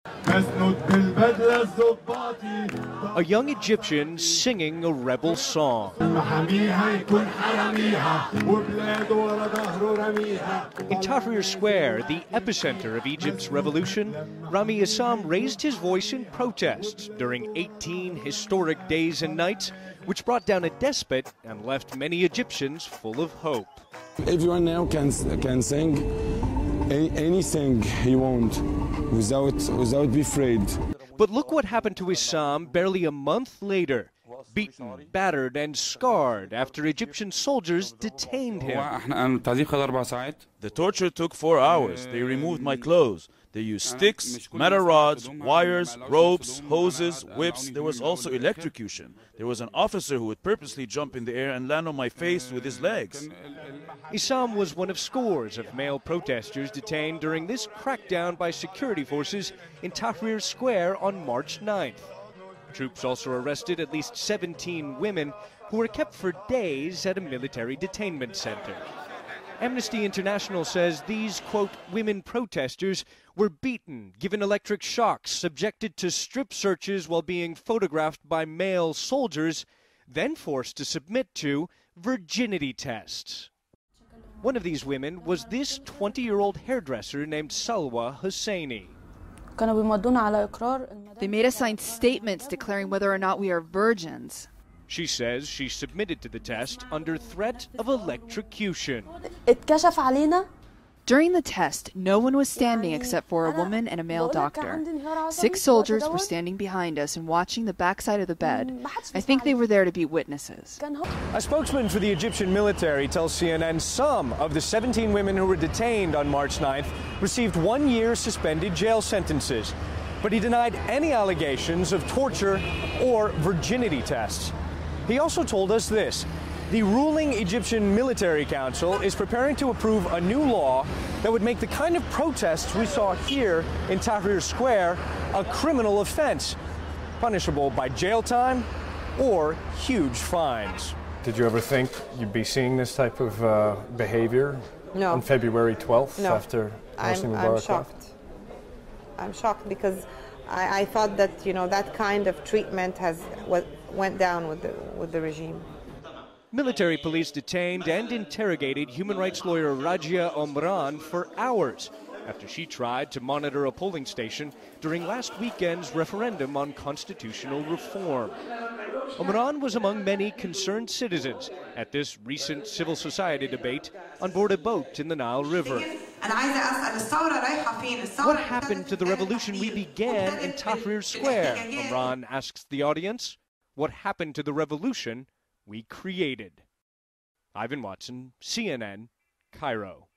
A young Egyptian singing a rebel song. In Tahrir Square, the epicenter of Egypt's revolution, Rami Issam raised his voice in protest during 18 historic days and nights, which brought down a despot and left many Egyptians full of hope. Everyone now can sing anything he wants without being afraid. But look what happened to Issam barely a month later. Beaten, battered, and scarred after Egyptian soldiers detained him. The torture took 4 hours. They removed my clothes. They used sticks, metal rods, wires, ropes, hoses, whips. There was also electrocution. There was an officer who would purposely jump in the air and land on my face with his legs. Issam was one of scores of male protesters detained during this crackdown by security forces in Tahrir Square on March 9th. Troops also arrested at least 17 women who were kept for days at a military detainment center. Amnesty International says these, quote, women protesters were beaten, given electric shocks, subjected to strip searches while being photographed by male soldiers, then forced to submit to virginity tests. One of these women was this 20-year-old hairdresser named Salwa Husseini. They made us sign statements declaring whether or not we are virgins. She says she submitted to the test under threat of electrocution. During the test, no one was standing except for a woman and a male doctor. 6 soldiers were standing behind us and watching the backside of the bed. I think they were there to be witnesses. A spokesman for the Egyptian military tells CNN some of the 17 women who were detained on March 9th received 1-year suspended jail sentences. But he denied any allegations of torture or virginity tests. He also told us this. The ruling Egyptian Military Council is preparing to approve a new law that would make the kind of protests we saw here in Tahrir Square a criminal offense, punishable by jail time or huge fines. Did you ever think you'd be seeing this type of behavior on February 12th after Hosni Mubarak? I'm shocked. I'm shocked because I thought that, you know, that kind of treatment went down with the regime. Military police detained and interrogated human rights lawyer Rajia Omran for hours after she tried to monitor a polling station during last weekend's referendum on constitutional reform. Omran was among many concerned citizens at this recent civil society debate on board a boat in the Nile River. What happened to the revolution we began in Tahrir Square? Omran asks the audience. What happened to the revolution we created? Ivan Watson, CNN, Cairo.